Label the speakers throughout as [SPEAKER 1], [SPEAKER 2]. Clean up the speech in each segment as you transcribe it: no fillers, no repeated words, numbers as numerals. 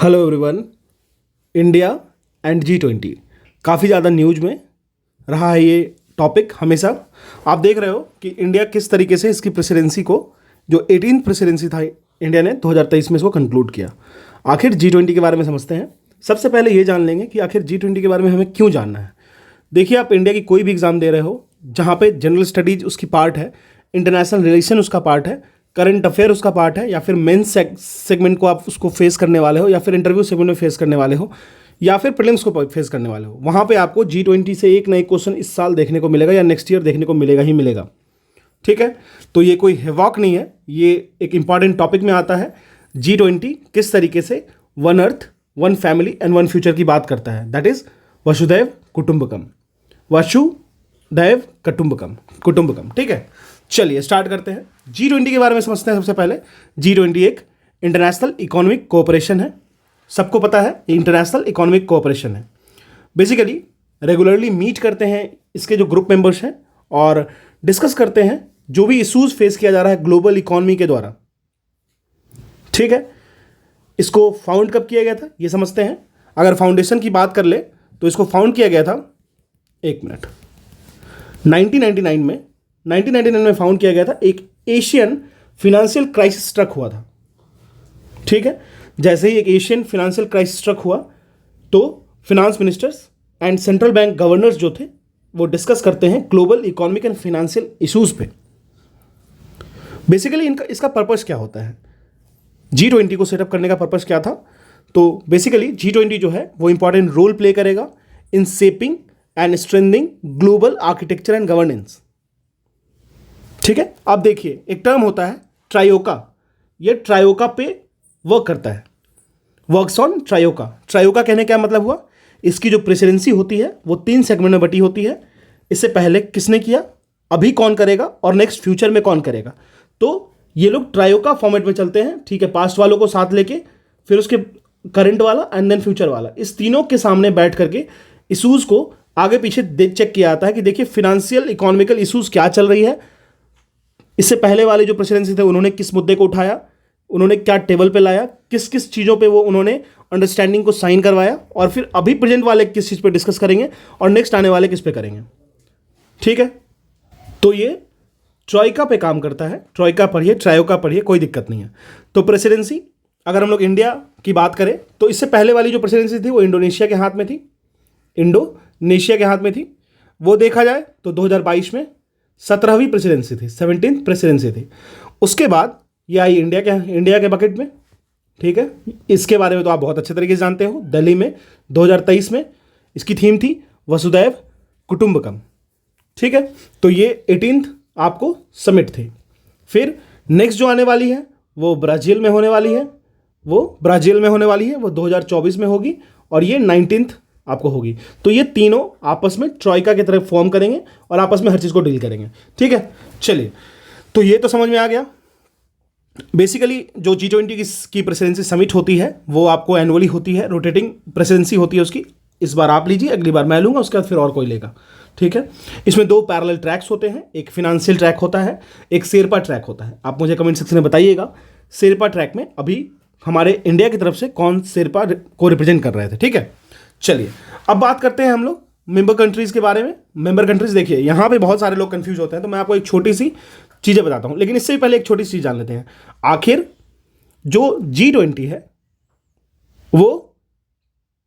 [SPEAKER 1] Hello everyone. India and G20 काफ़ी ज़्यादा news में रहा है ये टॉपिक हमेशा। आप देख रहे हो कि इंडिया किस तरीके से इसकी प्रेसिडेंसी को, जो 18th प्रेसिडेंसी था इंडिया ने 2023 में, इसको कंक्लूड किया। आखिर G20 के बारे में समझते हैं। सबसे पहले ये जान लेंगे कि आखिर G20 के बारे में हमें क्यों जानना है। देखिए, आप इंडिया की कोई भी एग्ज़ाम दे रहे हो जहाँ पे जनरल स्टडीज उसकी पार्ट है, इंटरनेशनल रिलेशन उसका पार्ट है, करंट अफेयर उसका पार्ट है, या फिर मेंस सेगमेंट को आप उसको फेस करने वाले हो, या फिर इंटरव्यू सेगमेंट में फेस करने वाले हो, या फिर प्रीलिम्स को फेस करने वाले हो, वहाँ पे आपको G20 से एक ना एक क्वेश्चन इस साल देखने को मिलेगा या नेक्स्ट ईयर देखने को मिलेगा ही मिलेगा। ठीक है, तो ये कोई हिवॉक नहीं है, ये एक इंपॉर्टेंट टॉपिक में आता है। G20 किस तरीके से one earth, one family and one future की बात करता है, दैट इज वसुधैव कुटुंबकम। वसुधैव कुटुंबकम। ठीक है, चलिए स्टार्ट करते हैं। G20 के बारे में समझते हैं। सबसे पहले G20 एक इंटरनेशनल इकोनॉमिक कोऑपरेशन है। सबको पता है ये इंटरनेशनल इकोनॉमिक कोऑपरेशन है। बेसिकली रेगुलरली मीट करते हैं इसके जो ग्रुप मेंबर्स हैं और डिस्कस करते हैं जो भी इश्यूज फेस किया जा रहा है ग्लोबल इकोनॉमी के द्वारा। ठीक है, इसको फाउंड कब किया गया था ये समझते हैं। अगर फाउंडेशन की बात कर ले तो इसको फाउंड किया गया था 1999 में फाउंड किया गया था। एक एशियन फिनेंशियल क्राइसिस स्ट्रक हुआ था। ठीक है, जैसे ही एक एशियन फिनेंशियल क्राइसिस स्ट्रक हुआ तो finance ministers and central bank governors जो थे वो डिस्कस करते हैं global economic and financial issues पे। बेसिकली इसका पर्पस क्या होता है, G20 को सेटअप करने का पर्पस क्या था? तो बेसिकली G20 जो है वो इंपॉर्टेंट रोल प्ले करेगा in shaping and strengthening global architecture and governance. ठीक है, अब देखिए एक टर्म होता है ट्रायोका। ये ट्रायोका पे वर्क करता है, वर्क्स ऑन ट्रायोका। ट्रायोका कहने क्या मतलब हुआ, इसकी जो प्रेसिडेंसी होती है वो 3 सेगमेंट में बटी होती है। इससे पहले किसने किया, अभी कौन करेगा, और नेक्स्ट फ्यूचर में कौन करेगा। तो ये लोग ट्रायोका फॉर्मेट में चलते हैं। ठीक है, पास्ट वालों को साथ लेके, फिर उसके करंट वाला एंड देन फ्यूचर वाला, इस तीनों के सामने बैठ करके इशूज़ को आगे पीछे चेक किया जाता है कि देखिए फिनेंशियल इकोनॉमिकल इशूज़ क्या चल रही है। इससे पहले वाले जो प्रेसिडेंसी थे उन्होंने किस मुद्दे को उठाया, उन्होंने क्या टेबल पे लाया, किस किस चीज़ों पे वो उन्होंने अंडरस्टैंडिंग को साइन करवाया, और फिर अभी प्रेजेंट वाले किस चीज़ पे डिस्कस करेंगे और नेक्स्ट आने वाले किस पे करेंगे। ठीक है, तो ये ट्रायोका पे काम करता है। ट्रायोका पढ़िए, ट्रायोका पढ़िए, कोई दिक्कत नहीं है। तो प्रेसिडेंसी अगर हम लोग इंडिया की बात करें तो इससे पहले वाली जो प्रेसिडेंसी थी वो इंडोनेशिया के हाथ में थी। इंडोनेशिया के हाथ में थी। वो देखा जाए तो 2022 में 17वीं प्रेसिडेंसी थी, 17th प्रेसिडेंसी थी। उसके बाद ये आई इंडिया के बकेट में। ठीक है, इसके बारे में तो आप बहुत अच्छे तरीके से जानते हो। दिल्ली में 2023 में इसकी थीम थी वसुधैव कुटुंबकम। ठीक है, तो ये 18th आपको समिट थी। फिर नेक्स्ट जो आने वाली है वो ब्राज़ील में होने वाली है, वो 2024 में होगी, और ये 19th आपको होगी। तो ये तीनों आपस में ट्रायोका की तरफ फॉर्म करेंगे और आपस में हर चीज़ को डील करेंगे। ठीक है, चलिए, तो ये तो समझ में आ गया। बेसिकली जो G20 की प्रेसिडेंसी समिट होती है वो आपको एनुअली होती है, रोटेटिंग प्रेसिडेंसी होती है उसकी। इस बार आप लीजिए, अगली बार मैं लूँगा, उसके बाद फिर और कोई लेगा। ठीक है, इसमें 2 पैरेलल ट्रैक्स होते हैं, एक फिनेंशियल ट्रैक होता है, एक शेरपा ट्रैक होता है। आप मुझे कमेंट सेक्शन में बताइएगा शेरपा ट्रैक में अभी हमारे इंडिया की तरफ से कौन शेरपा को रिप्रेजेंट कर रहे थे। ठीक है, चलिए अब बात करते हैं हम लोग मेंबर कंट्रीज़ के बारे में। मेंबर कंट्रीज़ देखिए, यहाँ पे बहुत सारे लोग कंफ्यूज होते हैं, तो मैं आपको एक छोटी सी चीज़ें बताता हूँ। लेकिन इससे पहले एक छोटी सी चीज़ जान लेते हैं। आखिर जो G20 है वो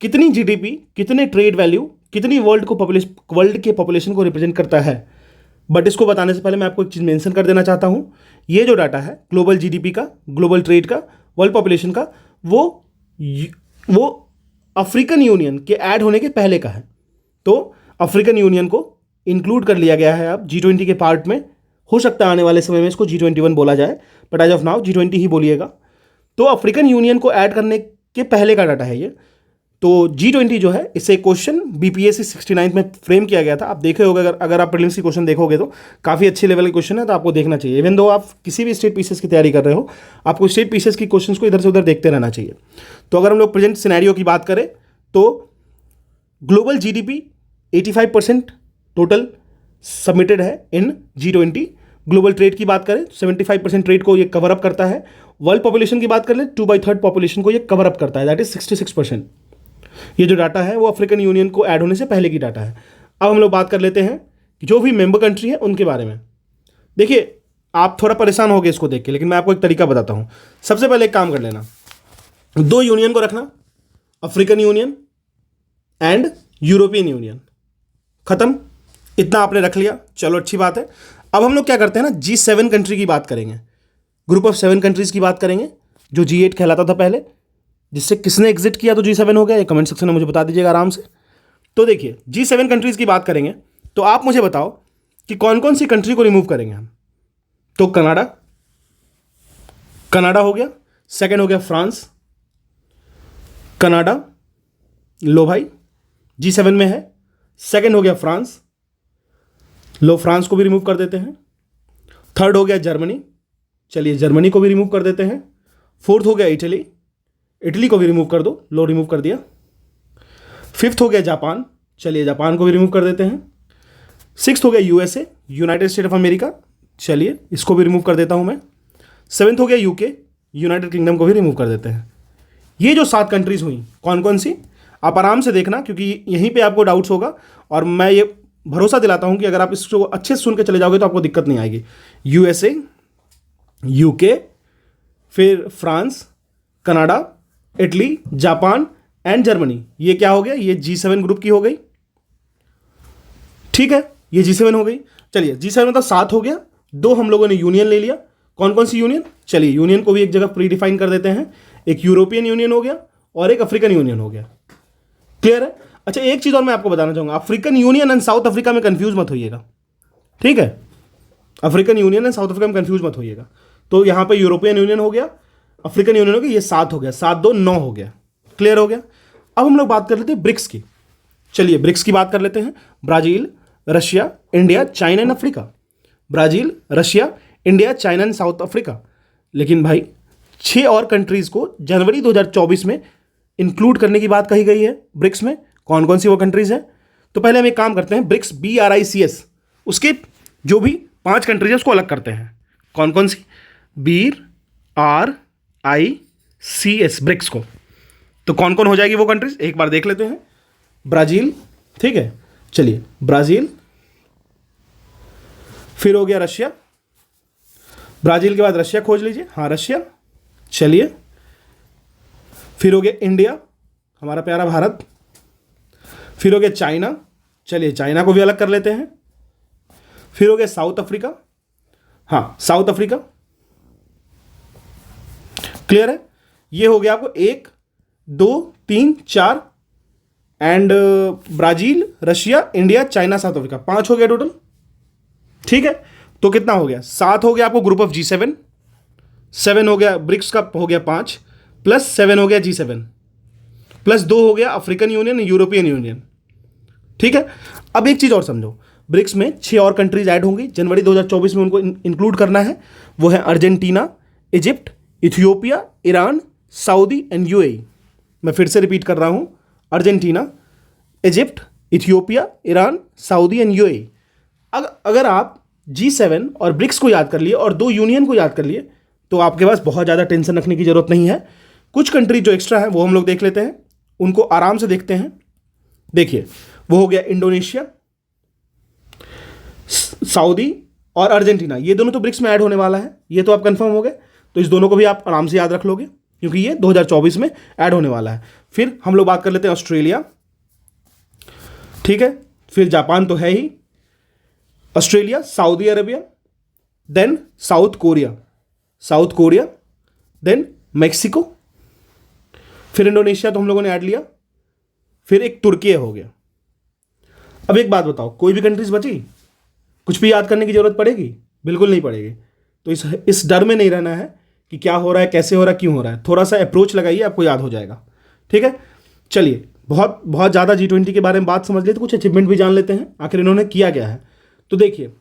[SPEAKER 1] कितनी GDP, कितने ट्रेड वैल्यू, कितनी वर्ल्ड के पॉपुलेशन को रिप्रेजेंट करता है। बट इसको बताने से पहले मैं आपको एक चीज़ मेंशन कर देना चाहता हूँ। ये जो डाटा है ग्लोबल GDP का, ग्लोबल ट्रेड का, वर्ल्ड पॉपुलेशन का, वो अफ्रीकन यूनियन के ऐड होने के पहले का है। तो अफ्रीकन यूनियन को इंक्लूड कर लिया गया है अब G20 के पार्ट में। हो सकता है आने वाले समय में इसको G21 बोला जाए, but as of now G20 ही बोलिएगा। तो अफ्रीकन यूनियन को ऐड करने के पहले का डाटा है ये। तो G20 जो है, इसे क्वेश्चन BPSC 69 में फ्रेम किया गया था। आप देखे होगे, अगर आप प्रीलिम्स की क्वेश्चन देखोगे तो काफ़ी अच्छे लेवल के क्वेश्चन है, तो आपको देखना चाहिए। इवन दो आप किसी भी स्टेट पीसेस की तैयारी कर रहे हो, आपको स्टेट पीसेस की क्वेश्चंस को इधर से उधर देखते रहना चाहिए। तो अगर हम लोग प्रेजेंट सिनेरियो की बात करें तो ग्लोबल GDP 85% टोटल सबमिटेड है इन G20, ग्लोबल ट्रेड की बात करें 75% ट्रेड को ये कवर अप करता है। वर्ल्ड पॉपुलेशन की बात कर ले 2/3 पॉपुलेशन को ये कवर अप करता है, दैट इज 66%। ये जो डाटा है वो अफ्रीकन यूनियन को ऐड होने से पहले की डाटा है। अब हम लोग बात कर लेते हैं कि जो भी मेंबर कंट्री है उनके बारे में। देखिए आप थोड़ा परेशान हो गए इसको देख के, लेकिन मैं आपको एक तरीका बताता हूँ। सबसे पहले एक काम कर लेना, 2 यूनियन को रखना, African union and European union. खत्म, इतना आपने रख लिया, चलो अच्छी बात है। अब हम लोग क्या करते हैं ना, G7 कंट्री की बात करेंगे, ग्रुप ऑफ 7 कंट्रीज की बात करेंगे, जो G8 कहलाता था पहले, जिससे किसने एग्जिट किया तो G7 हो गया, ये कमेंट सेक्शन में मुझे बता दीजिएगा आराम से। तो देखिए G7 कंट्रीज की बात करेंगे तो आप मुझे बताओ कि कौन कौन सी कंट्री को रिमूव करेंगे हम। तो कनाडा हो गया, सेकंड हो गया फ्रांस, कनाडा, लो भाई G7 में है। सेकंड हो गया फ्रांस, लो फ्रांस को भी रिमूव कर देते हैं। थर्ड हो गया जर्मनी, चलिए जर्मनी को भी रिमूव कर देते हैं। फोर्थ हो गया इटली, इटली को भी रिमूव कर दो, लो रिमूव कर दिया। फिफ्थ हो गया जापान, चलिए जापान को भी रिमूव कर देते हैं। सिक्स्थ हो गया USA, United state of America, चलिए इसको भी रिमूव कर देता हूं मैं। सेवेंथ हो गया यूके, यूनाइटेड किंगडम को भी रिमूव कर देते हैं। ये जो 7 कंट्रीज हुई कौन कौन सी, आप आराम से देखना, क्योंकि यहीं पे आपको डाउट्स होगा और मैं ये भरोसा दिलाता हूं कि अगर आप इसको अच्छे से सुन के चले जाओगे तो आपको दिक्कत नहीं आएगी। यूएसए, यूके, फिर France, Canada, Italy, Japan and Germany, ये क्या हो गया, ये G7 ग्रुप की हो गई। ठीक है, ये G7 हो गई। चलिए G7 मतलब 7 हो गया। 2 हम लोगों ने यूनियन ले लिया, कौन कौन सी यूनियन, चलिए यूनियन को भी एक जगह प्री डिफाइन कर देते हैं। एक यूरोपियन यूनियन हो गया और एक अफ्रीकन यूनियन हो गया। क्लियर है। अच्छा एक चीज और मैं आपको बताना चाहूंगा, African union and south Africa में कंफ्यूज मत होइएगा, ठीक है। African union and south Africa में कंफ्यूज मत होइएगा। तो यहां पे यूरोपियन यूनियन हो गया, अफ्रीकन यूनियन हो गया, ये 7 हो गया, 7 2 9 हो गया। क्लियर हो गया। अब हम लोग बात कर लेते हैं ब्रिक्स की। चलिए ब्रिक्स की बात कर लेते हैं। Brazil, Russia, India, China and Africa. Brazil, Russia, India, China and south Africa. लेकिन भाई 6 और कंट्रीज को जनवरी 2024 में इंक्लूड करने की बात कही गई है ब्रिक्स में। कौन कौन सी वो कंट्रीज हैं, तो पहले हम एक काम करते हैं, ब्रिक्स BRICS, उसके जो भी 5 कंट्रीज है उसको अलग करते हैं। कौन कौन सी, BRICS ब्रिक्स को। तो कौन कौन हो जाएगी वो कंट्रीज, एक बार देख लेते हैं। ब्राजील, ठीक है, चलिए ब्राजील, फिर हो गया रशिया, ब्राजील के बाद रशिया खोज लीजिए, हाँ रशिया, चलिए फिर हो गया इंडिया, हमारा प्यारा भारत, फिर हो गया चाइना, चलिए चाइना को भी अलग कर लेते हैं, फिर हो गया साउथ अफ्रीका, हाँ साउथ अफ्रीका। क्लियर है, ये हो गया आपको 1 2 3 4 and Brazil, Russia, India, China, south Africa, 5 हो गया टोटल। ठीक है, तो कितना हो गया, 7 हो गया आपको ग्रुप ऑफ G7, 7 हो गया ब्रिक्स का हो गया 5 प्लस 7 हो गया G7 प्लस 2 हो गया अफ्रीकन यूनियन, यूरोपियन यूनियन। ठीक है, अब एक चीज और समझो, ब्रिक्स में 6 और कंट्रीज ऐड होंगी जनवरी 2024 में, उनको इंक्लूड करना है। वो है Argentina, Egypt, Ethiopia, Iran, Saudi and UAE। मैं फिर से रिपीट कर रहा हूं, Argentina, Egypt, Ethiopia, Iran, Saudi and UAE। अगर आप G7 और ब्रिक्स को याद कर लिए और 2 यूनियन को याद कर लिए तो आपके पास बहुत ज़्यादा टेंशन रखने की जरूरत नहीं है। कुछ कंट्री जो एक्स्ट्रा है वो हम लोग देख लेते हैं, उनको आराम से देखते हैं। देखिए वो हो गया इंडोनेशिया, सऊदी और अर्जेंटीना, ये दोनों तो ब्रिक्स में ऐड होने वाला है, ये तो आप कंफर्म हो गए। तो इस दोनों को भी आप आराम से याद रख लोगे क्योंकि ये 2024 में ऐड होने वाला है। फिर हम लोग बात कर लेते हैं ऑस्ट्रेलिया, ठीक है, फिर जापान तो है ही, Australia, Saudi Arabia, then South Korea, then Mexico, फिर इंडोनेशिया तो हम लोगों ने ऐड लिया, फिर एक तुर्की हो गया। अब एक बात बताओ, कोई भी कंट्रीज बची, कुछ भी याद करने की जरूरत पड़ेगी? बिल्कुल नहीं पड़ेगी। तो इस डर में नहीं रहना है कि क्या हो रहा है, कैसे हो रहा है, क्यों हो रहा है। थोड़ा सा अप्रोच लगाइए, आपको याद हो जाएगा। ठीक है, चलिए बहुत बहुत ज़्यादा G20 के बारे में बात समझ लिए तो कुछ अचीवमेंट भी जान लेते हैं आखिर इन्होंने किया क्या है। तो देखिए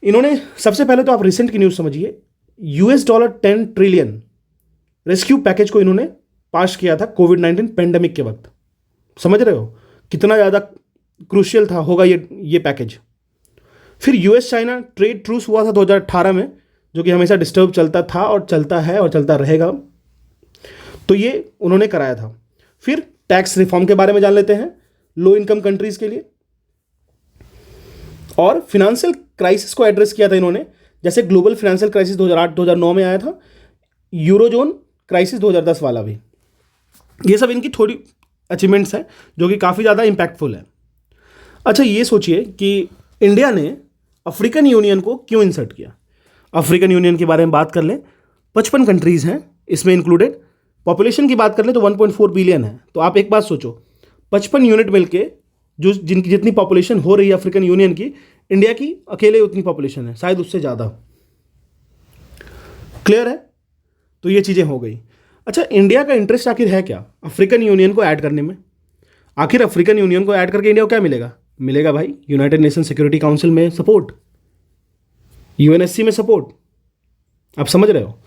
[SPEAKER 1] इन्होंने सबसे पहले तो आप रिसेंट की न्यूज़ समझिए, $10 ट्रिलियन रेस्क्यू पैकेज को इन्होंने पास किया था कोविड-19 पेंडेमिक के वक्त। समझ रहे हो कितना ज़्यादा क्रूशियल था होगा ये पैकेज। फिर यूएस चाइना ट्रेड ट्रूस हुआ था 2018 में, जो कि हमेशा डिस्टर्ब चलता था और चलता है और चलता रहेगा, तो ये उन्होंने कराया था। फिर टैक्स रिफॉर्म के बारे में जान लेते हैं लो इनकम कंट्रीज के लिए। और फिनेंशियल क्राइसिस को एड्रेस किया था इन्होंने, जैसे ग्लोबल फाइनेंशियल क्राइसिस 2008-2009 में आया था, यूरोजोन क्राइसिस 2010 वाला भी। ये सब इनकी थोड़ी अचीवमेंट्स हैं जो कि काफ़ी ज़्यादा इम्पैक्टफुल है। अच्छा, ये सोचिए कि इंडिया ने अफ्रीकन यूनियन को क्यों इंसर्ट किया। अफ्रीकन यूनियन के बारे में बात कर लें, 55 कंट्रीज़ हैं इसमें इंक्लूडेड। पॉपुलेशन की बात कर लें तो 1.4 बिलियन है। तो आप एक बात सोचो, 55 यूनिट मिलके जो जिनकी जितनी पॉपुलेशन हो रही है अफ्रीकन यूनियन की, इंडिया की अकेले उतनी पॉपुलेशन है, शायद उससे ज़्यादा। क्लियर है? तो ये चीज़ें हो गई। अच्छा, इंडिया का इंटरेस्ट आखिर है क्या अफ्रीकन यूनियन को ऐड करने में? आखिर अफ्रीकन यूनियन को ऐड करके इंडिया को क्या मिलेगा? मिलेगा भाई यूनाइटेड नेशन सिक्योरिटी काउंसिल में सपोर्ट, यूएनएससी में सपोर्ट। आप समझ रहे हो?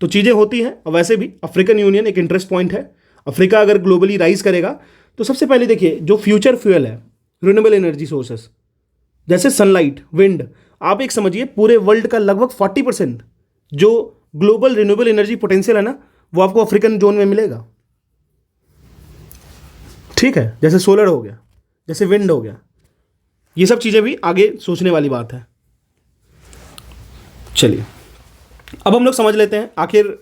[SPEAKER 1] तो चीज़ें होती हैं। और वैसे भी अफ्रीकन यूनियन एक इंटरेस्ट पॉइंट है। अफ्रीका अगर ग्लोबली राइज करेगा तो सबसे पहले देखिए, जो फ्यूचर फ्यूल है रिन्यूएबल एनर्जी सोर्सेस जैसे सनलाइट, विंड, आप एक समझिए पूरे वर्ल्ड का लगभग 40% जो ग्लोबल रिन्यूएबल एनर्जी पोटेंशियल है ना, वो आपको अफ्रीकन जोन में मिलेगा। ठीक है, जैसे सोलर हो गया, जैसे विंड हो गया, ये सब चीज़ें भी आगे सोचने वाली बात है। चलिए, अब हम लोग समझ लेते हैं आखिर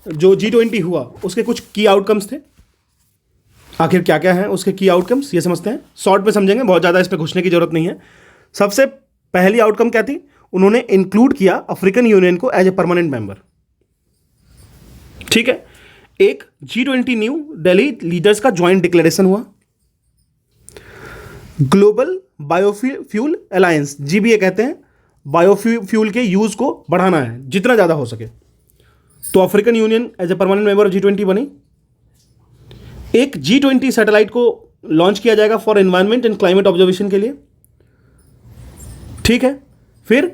[SPEAKER 1] जो G20 हुआ उसके कुछ की आउटकम्स थे। आखिर क्या क्या है उसके की आउटकम्स, ये समझते हैं। शॉर्ट में समझेंगे, बहुत ज़्यादा इस पर घुसने की जरूरत नहीं है। सबसे पहली आउटकम क्या थी? उन्होंने इंक्लूड किया अफ्रीकन यूनियन को एज ए परमानेंट मेंबर। ठीक है। एक G20 न्यू दिल्ली लीडर्स का ज्वाइंट डिक्लेरेशन हुआ। ग्लोबल बायोफ्यूल अलायंस, GBA कहते हैं, बायोफ्यूल के यूज को बढ़ाना है जितना ज़्यादा हो सके, तो African union as a permanent member of G20 बनी। एक G20 सैटेलाइट को लॉन्च किया जाएगा for environment and climate observation के लिए। ठीक है। फिर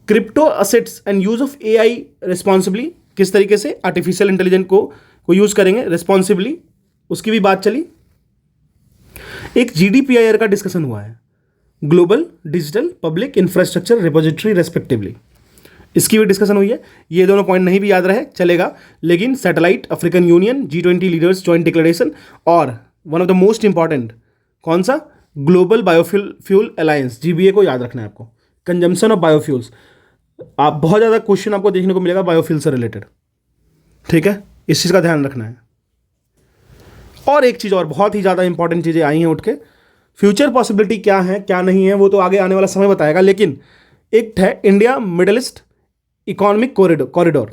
[SPEAKER 1] crypto assets and use of AI responsibly, किस तरीके से आर्टिफिशियल इंटेलिजेंस को यूज करेंगे रिस्पॉन्सिबली, उसकी भी बात चली। एक GDPR का डिस्कशन हुआ है, global digital public infrastructure repository respectively, इसकी भी डिस्कशन हुई है। ये दोनों पॉइंट नहीं भी याद रहे चलेगा, लेकिन satellite, African Union, G20 leaders joint declaration, और one of the most important कौन सा? ग्लोबल बायोफ्यूल अलायंस, GBA को याद रखना है आपको। कंजम्पशन ऑफ बायोफ्यूल्स, आप बहुत ज़्यादा क्वेश्चन आपको देखने को मिलेगा बायोफ्यूल से रिलेटेड। ठीक है, इस चीज़ का ध्यान रखना है। और एक चीज़ और बहुत ही ज़्यादा इंपॉर्टेंट चीज़ें आई हैं उठ के, फ्यूचर पॉसिबिलिटी क्या है क्या नहीं है वो तो आगे आने वाला समय बताएगा, लेकिन एक है India middle east economic corridor,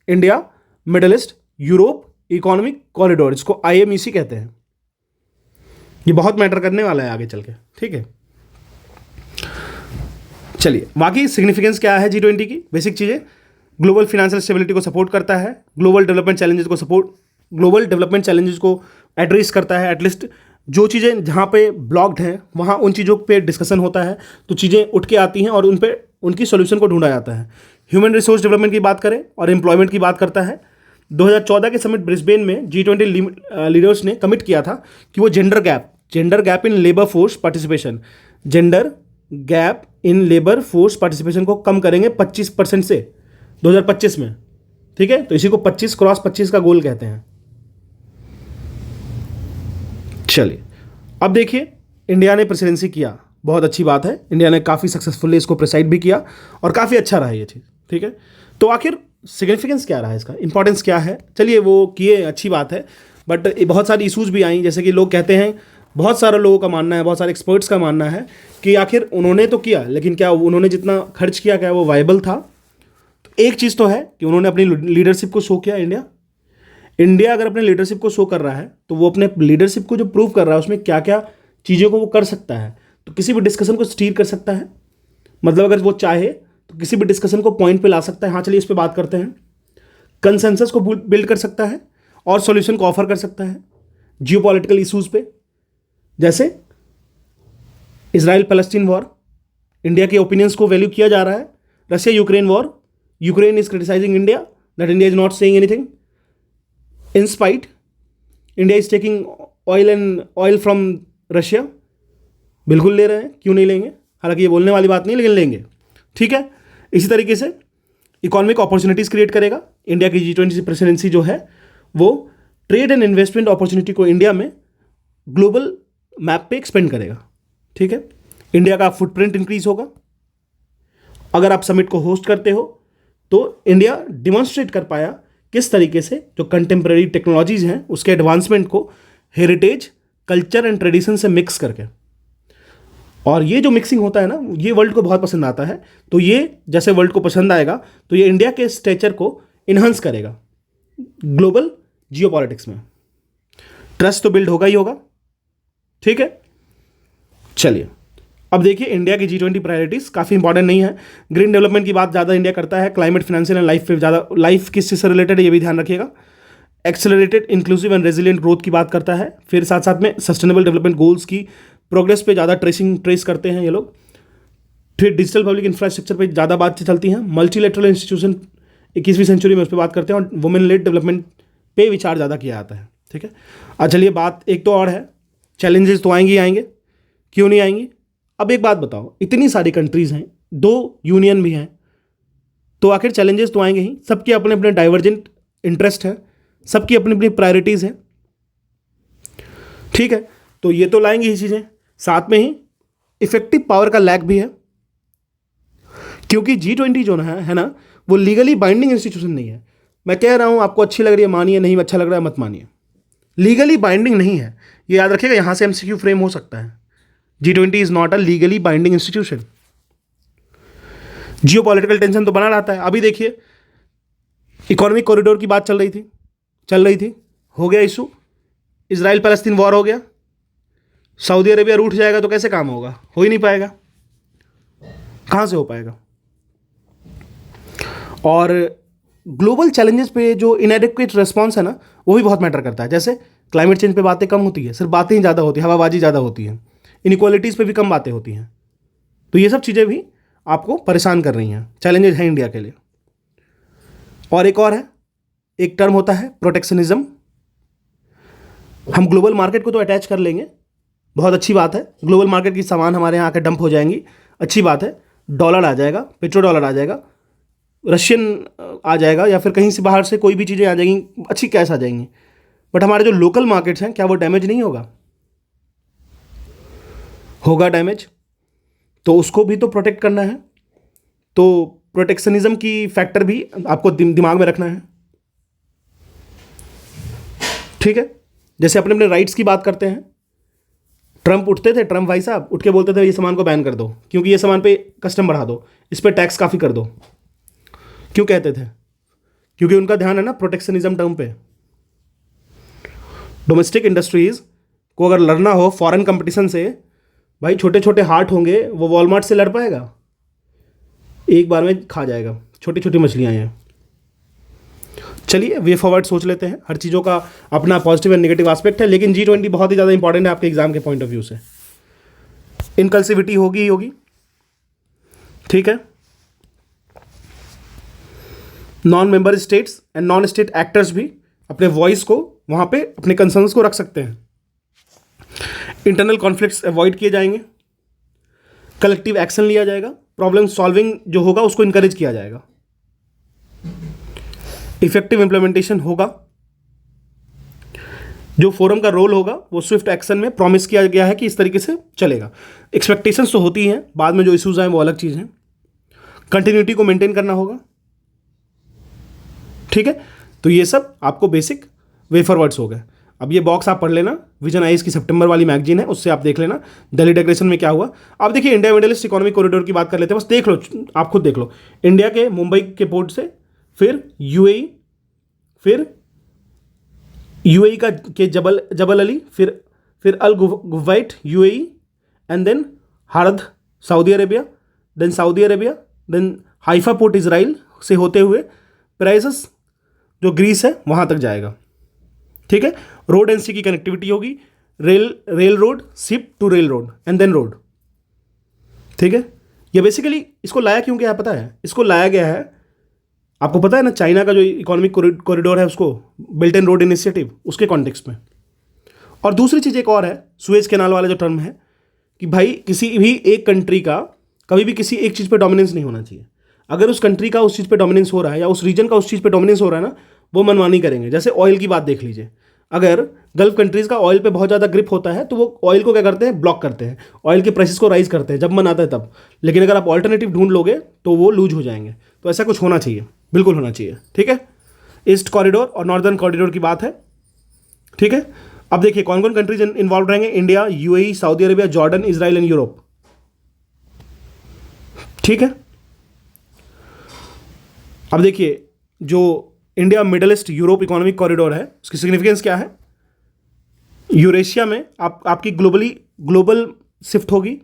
[SPEAKER 1] India middle east Europe economic corridor, इसको IMEC कहते हैं। ये बहुत मैटर करने वाला है आगे चल के। ठीक है, चलिए बाकी सिग्निफिकेंस क्या है G20 की, बेसिक चीज़ें। ग्लोबल फाइनेंशियल स्टेबिलिटी को सपोर्ट करता है, ग्लोबल डेवलपमेंट चैलेंजेस को एड्रेस करता है। एटलीस्ट जो चीज़ें जहाँ पे ब्लॉक्ड हैं वहाँ उन चीज़ों पे डिस्कशन होता है, तो चीज़ें उठ के आती हैं और उन पे उनकी सोल्यूशन को ढूंढा जाता है। ह्यूमन रिसोर्स डेवलपमेंट की बात करें और एम्प्लॉयमेंट की बात करता है। 2014 के समिट ब्रिस्बेन में G20 लीडर्स ने कमिट किया था कि वो gender gap in labour force participation को कम करेंगे 25% से 2025 में। ठीक है, तो इसी को 25x25 का गोल कहते हैं। चलिए, अब देखिए इंडिया ने प्रेसिडेंसी किया, बहुत अच्छी बात है। इंडिया ने काफ़ी सक्सेसफुली इसको प्रेसाइड भी किया और काफ़ी अच्छा रहा ये चीज़। ठीक है, तो आखिर सिग्निफिकेंस क्या रहा है, इसका इंपॉर्टेंस क्या है? चलिए वो किए, अच्छी बात है, बट बहुत सारी इशूज़ भी आई, जैसे कि लोग कहते हैं, बहुत सारे लोगों का मानना है, बहुत सारे एक्सपर्ट्स का मानना है कि आखिर उन्होंने तो किया, लेकिन क्या उन्होंने जितना खर्च किया क्या वो वायबल था? तो एक चीज़ तो है कि उन्होंने अपनी लीडरशिप को शो किया। इंडिया अगर अपने लीडरशिप को शो कर रहा है तो वो अपने लीडरशिप को जो प्रूव कर रहा है उसमें क्या क्या चीज़ों को वो कर सकता है, तो किसी भी डिस्कशन को स्टीर कर सकता है। मतलब अगर वो चाहे तो किसी भी डिस्कशन को पॉइंट पे ला सकता है, हाँ चलिए इस पे बात करते हैं। कंसेंसस को बिल्ड कर सकता है और सॉल्यूशन को ऑफर कर सकता है जियोपॉलिटिकल इश्यूज पे, जैसे इजराइल पैलेस्टीन वॉर, इंडिया के ओपिनियंस को वैल्यू किया जा रहा है। Russia Ukraine war, Ukraine is criticising India that India is not saying anything. In spite India is taking oil from Russia, बिल्कुल ले रहे हैं, क्यों नहीं लेंगे? हालांकि ये बोलने वाली बात नहीं, लेकिन लेंगे, ठीक है। इसी तरीके से इकोनॉमिक अपॉर्चुनिटीज़ क्रिएट करेगा। इंडिया की G20 प्रेसिडेंसी जो है वो ट्रेड एंड इन्वेस्टमेंट अपॉर्चुनिटी को इंडिया में ग्लोबल मैप पे एक्सपेंड करेगा, ठीक है। इंडिया का फुटप्रिंट इंक्रीज होगा। अगर आप समिट को होस्ट करते हो तो इंडिया डिमॉन्स्ट्रेट कर पाया किस तरीके से जो कंटेम्प्रेरी टेक्नोलॉजीज हैं उसके एडवांसमेंट को हेरिटेज, कल्चर एंड ट्रेडिशन से मिक्स करके, और ये जो मिक्सिंग होता है ना, ये वर्ल्ड को बहुत पसंद आता है। तो ये जैसे वर्ल्ड को पसंद आएगा तो ये इंडिया के स्टेचर को इन्हांस करेगा ग्लोबल जियोपॉलिटिक्स में। ट्रस्ट तो बिल्ड होगा ही होगा, ठीक है। चलिए अब देखिए इंडिया की G20 प्रायोरिटीज काफ़ी इंपॉर्टेंट नहीं है। ग्रीन डेवलपमेंट की बात ज़्यादा इंडिया करता है, क्लाइमेट, फाइनेंशियल एंड लाइफ पे ज़्यादा, लाइफ किस चीज़ से रिलेटेड है ये भी ध्यान रखिएगा। Accelerated inclusive and resilient growth की बात करता है। फिर साथ साथ में सस्टेनेबल डेवलपमेंट गोल्स की प्रोग्रेस पे ज़्यादा ट्रेस करते हैं ये लोग। फिर डिजिटल पब्लिक इंफ्रास्ट्रक्चर पे ज़्यादा बातचीत चलती हैं। मल्टीलेटरल इंस्टीट्यूशन 21वीं सेंचुरी में उस पर बात करते हैं, और वुमेन लेड डेवलपमेंट पे विचार ज़्यादा किया जाता है, ठीक है। अच्छा चलिए बात एक तो और है, चैलेंजेस तो आएंगे ही आएंगे, क्यों नहीं आएंगी। अब एक बात बताओ, इतनी सारी कंट्रीज़ हैं, 2 यूनियन भी हैं, तो आखिर चैलेंजेस तो आएंगे ही। सबके अपने अपने डाइवर्जेंट इंटरेस्ट है, सबकी अपनी अपनी प्रायोरिटीज़ है, ठीक है। तो ये तो लाएंगे ही चीज़ें, साथ में ही इफेक्टिव पावर का लैक भी है, क्योंकि G20 जो है ना, वो लीगली बाइंडिंग इंस्टीट्यूशन नहीं है। मैं कह रहा हूँ, आपको अच्छी लग रही है मानिए, नहीं अच्छा लग रहा है मत मानिए, लीगली बाइंडिंग नहीं है, ये याद रखिएगा। यहाँ से MCQ फ्रेम हो सकता है। G20 is not a legally binding institution. Geopolitical tension तो बना रहता है। अभी देखिए इकोनॉमिक कॉरिडोर की बात चल रही थी, हो गया इशू, इजराइल पैलेस्तीन वॉर हो गया, सऊदी अरेबिया रूठ जाएगा तो कैसे काम होगा, हो ही नहीं पाएगा, कहाँ से हो पाएगा। और ग्लोबल चैलेंजेस पे जो इनएडिक्वेट रिस्पॉन्स है ना, वो भी बहुत मैटर करता है। जैसे क्लाइमेट चेंज पे बातें कम होती है, सिर्फ बातें ही ज़्यादा होती है, हवाबाजी ज़्यादा होती है। इनइक्वालिटीज़ पे भी कम बातें होती हैं। तो ये सब चीज़ें भी आपको परेशान कर रही हैं, चैलेंजेस हैं इंडिया के लिए। और एक और है, एक टर्म होता है प्रोटेक्शनिज्म। हम ग्लोबल मार्केट को तो अटैच कर लेंगे, बहुत अच्छी बात है, ग्लोबल मार्केट की सामान हमारे यहाँ आकर डंप हो जाएंगी, अच्छी बात है। डॉलर आ जाएगा, पेट्रो डॉलर आ जाएगा, रशियन आ जाएगा, या फिर कहीं से बाहर से कोई भी चीज़ें आ जाएंगी, अच्छी कैश आ जाएंगी। बट हमारे जो लोकल मार्केट्स हैं, क्या वो डैमेज नहीं होगा डैमेज, तो उसको भी तो प्रोटेक्ट करना है। तो प्रोटेक्शनिज्म की फैक्टर भी आपको दिमाग में रखना है, ठीक है। जैसे अपने अपने राइट्स की बात करते हैं, ट्रंप उठते थे, ट्रंप भाई साहब उठ के बोलते थे ये सामान को बैन कर दो, क्योंकि ये सामान पे कस्टम बढ़ा दो, इस पर टैक्स काफ़ी कर दो। क्यों कहते थे? क्योंकि उनका ध्यान है ना प्रोटेक्शनिज्म टर्म पे। डोमेस्टिक इंडस्ट्रीज को अगर लड़ना हो फॉरेन कंपटीशन से, भाई छोटे छोटे हार्ट होंगे, वो वॉलमार्ट से लड़ पाएगा? एक बार में खा जाएगा, छोटी छोटी मछलियाँ हैं। चलिए वे फॉरवर्ड सोच लेते हैं, हर चीज़ों का अपना पॉजिटिव एंड नेगेटिव एस्पेक्ट है, लेकिन G20 बहुत ही ज़्यादा इंपॉर्टेंट है आपके एग्जाम के पॉइंट ऑफ व्यू से। इनकल्सिविटी होगी ही होगी, ठीक है। Non member states and non state actors भी अपने वॉइस को वहाँ पे, अपने कंसर्न्स को रख सकते हैं। इंटरनल कॉन्फ्लिक्ट्स अवॉइड किए जाएंगे, कलेक्टिव एक्शन लिया जाएगा, प्रॉब्लम सॉल्विंग जो होगा उसको इनकरेज किया जाएगा, इफेक्टिव इंप्लीमेंटेशन होगा। जो फोरम का रोल होगा वो स्विफ्ट एक्शन में प्रॉमिस किया गया है कि इस तरीके से चलेगा। एक्सपेक्टेशंस तो होती हैं, बाद में जो इश्यूज आए वो अलग चीज़ है। कंटिन्यूटी को मेंटेन करना होगा, ठीक है। तो ये सब आपको बेसिक वे फॉरवर्ड्स हो गए। अब ये बॉक्स आप पढ़ लेना, विजन आईज की सितंबर वाली मैगजीन है, उससे आप देख लेना दिल्ली डिक्लेरेशन में क्या हुआ। अब देखिए India middle east economic corridor की बात कर लेते हैं, बस देख लो, आप खुद देख लो। इंडिया के मुंबई के पोर्ट से, फिर यूएई, फिर यूएई का के जबल अली, फिर Al Ghuwaifat UAE, and then Haradh Saudi Arabia, then Haifa port Israel से होते हुए प्राइसेस जो ग्रीस है वहाँ तक जाएगा, ठीक है। रोड एंड सी की कनेक्टिविटी होगी, rail road, ship to rail road and then road, ठीक है। ये बेसिकली इसको लाया क्यों गया है पता है? इसको लाया गया है, आपको पता है ना, चाइना का जो इकोनॉमिक कॉरिडोर है उसको बेल्ट एंड रोड इनिशिएटिव, उसके कॉन्टेक्स्ट में। और दूसरी चीज़ एक और है, सुएज कैनाल वाला जो टर्म है, कि भाई किसी भी एक कंट्री का कभी भी किसी एक चीज़ पे डोमिनेंस नहीं होना चाहिए। अगर उस कंट्री का उस चीज़ पे डोमिनेंस हो रहा है या उस रीजन का उस चीज़ पे डोमिनेंस हो रहा है ना, वो मनमानी करेंगे। जैसे ऑयल की बात देख लीजिए, अगर गल्फ कंट्रीज़ का ऑयल पे बहुत ज़्यादा ग्रिप होता है तो वो ऑयल को क्या करते हैं, ब्लॉक करते हैं, ऑयल के प्राइसेस को राइज करते हैं जब मन आता है तब। लेकिन अगर आप ऑल्टरनेटिव ढूंढ लोगे तो वो लूज हो जाएंगे। तो ऐसा कुछ होना चाहिए, बिल्कुल होना चाहिए, ठीक है। ईस्ट कॉरिडोर और नॉर्दर्न कॉरिडोर की बात है, ठीक है। अब देखिए कौन कौन कंट्रीज इन्वॉल्व रहेंगे, India, UAE, Saudi Arabia, Jordan, Israel and Europe, ठीक है। अब देखिए जो India middle east Europe economic corridor है उसकी सिग्निफिकेंस क्या है। यूरेशिया में आपकी ग्लोबल शिफ्ट होगी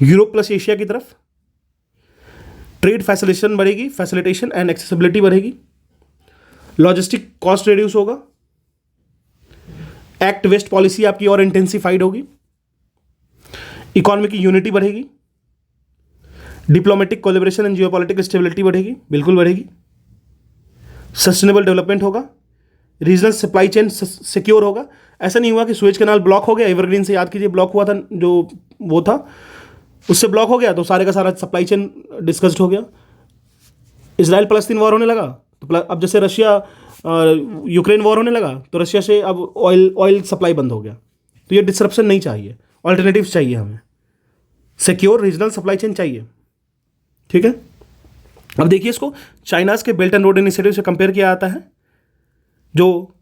[SPEAKER 1] यूरोप प्लस एशिया की तरफ, ट्रेड फैसिलिटेशन एंड एक्सेसिबिलिटी बढ़ेगी, लॉजिस्टिक कॉस्ट रिड्यूस होगा, एक्ट वेस्ट पॉलिसी आपकी और इंटेंसिफाइड होगी, इकोनॉमी की यूनिटी बढ़ेगी, diplomatic collaboration and geopolitical stability बढ़ेगी, बिल्कुल बढ़ेगी, सस्टेनेबल डेवलपमेंट होगा, रीजनल सप्लाई चेन सिक्योर होगा। ऐसा नहीं हुआ कि सुएज कैनाल ब्लॉक हो गया, एवरग्रीन से याद कीजिए ब्लॉक हुआ था, जो वो था उससे ब्लॉक हो गया तो सारे का सारा सप्लाई चेन डिस्कस्ड हो गया। इसराइल फलस्तीन वॉर होने लगा तो अब जैसे रशिया यूक्रेन वॉर होने लगा तो रशिया से अब ऑयल सप्लाई बंद हो गया। तो ये डिसरप्शन नहीं चाहिए, ऑल्टरनेटिव्स चाहिए हमें, सिक्योर रीजनल सप्लाई चेन चाहिए, ठीक है। अब देखिए इसको चाइनाज के बेल्ट एंड रोड इनिशिएटिव से कंपेयर किया जाता है। जो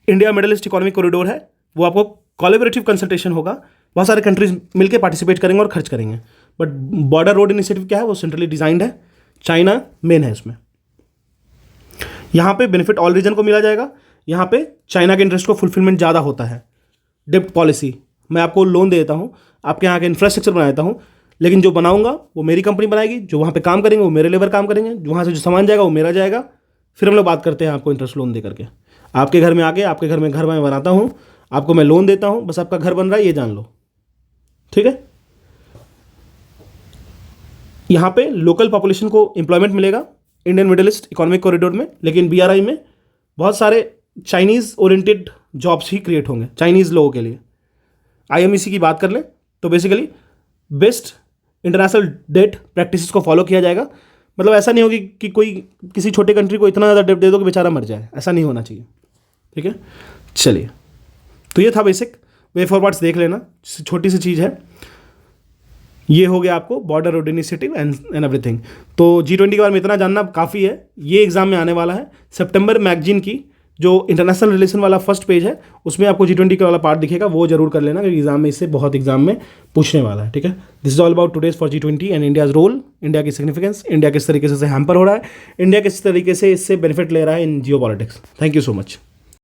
[SPEAKER 1] India middle east economic corridor है वो आपको कोलैबोरेटिव कंसल्टेशन होगा, बहुत सारे कंट्रीज मिलकर पार्टिसिपेट करेंगे और खर्च करेंगे। बट बॉर्डर रोड इनिशिएटिव क्या है, वो सेंट्रली डिजाइंड है, चाइना मेन है इसमें। यहाँ पे बेनिफिट ऑल रीजन को मिला जाएगा, यहाँ पे चाइना के इंटरेस्ट को फुलफिलमेंट ज़्यादा होता है। डेब्ट पॉलिसी, मैं आपको लोन दे देता हूँ, आपके यहाँ का इंफ्रास्ट्रक्चर बना देता हूँ, लेकिन जो बनाऊंगा वो मेरी कंपनी बनाएगी, जो वहाँ पे काम करेंगे वो मेरे लेबर काम करेंगे, वहाँ से जो सामान जाएगा वो मेरा जाएगा, फिर हम लोग बात करते हैं आपको इंटरेस्ट लोन दे करके। आपके घर में आके आपके घर में घर मैं बनाता हूँ, आपको मैं लोन देता हूँ, बस आपका घर बन रहा है ये जान लो, ठीक है। यहाँ पे लोकल पॉपुलेशन को एम्प्लॉयमेंट मिलेगा Indian middle east economic corridor में, लेकिन बीआरआई में बहुत सारे चाइनीज़ ओरिएंटेड जॉब्स ही क्रिएट होंगे चाइनीज़ लोगों के लिए। आईएमईसी की बात कर लें तो basically best international debt practices को फॉलो किया जाएगा। मतलब ऐसा नहीं होगी कि कोई किसी छोटे कंट्री को इतना ज़्यादा डेट दे दो कि बेचारा मर जाए, ऐसा नहीं होना चाहिए, ठीक है। चलिए, तो ये था बेसिक, वे फॉरवर्ड्स देख लेना, छोटी सी चीज़ है। ये हो गया आपको border road initiative and everything. तो G20 के बारे में इतना जानना काफ़ी है। ये एग्जाम में आने वाला है। सितंबर मैगजीन की जो इंटरनेशनल रिलेशन वाला फर्स्ट पेज है उसमें आपको G20 का वाला पार्ट दिखेगा, वो जरूर कर लेना क्योंकि एग्जाम में इससे बहुत एग्जाम में पूछने वाला है, ठीक है। This is all about today's for G20 and India's role, India की सिग्निफिकेंस, इंडिया किस तरीके से हैम्पर हो रहा है, इंडिया किस तरीके से इससे बेनिफिट ले रहा है in geopolitics. Thank you so much.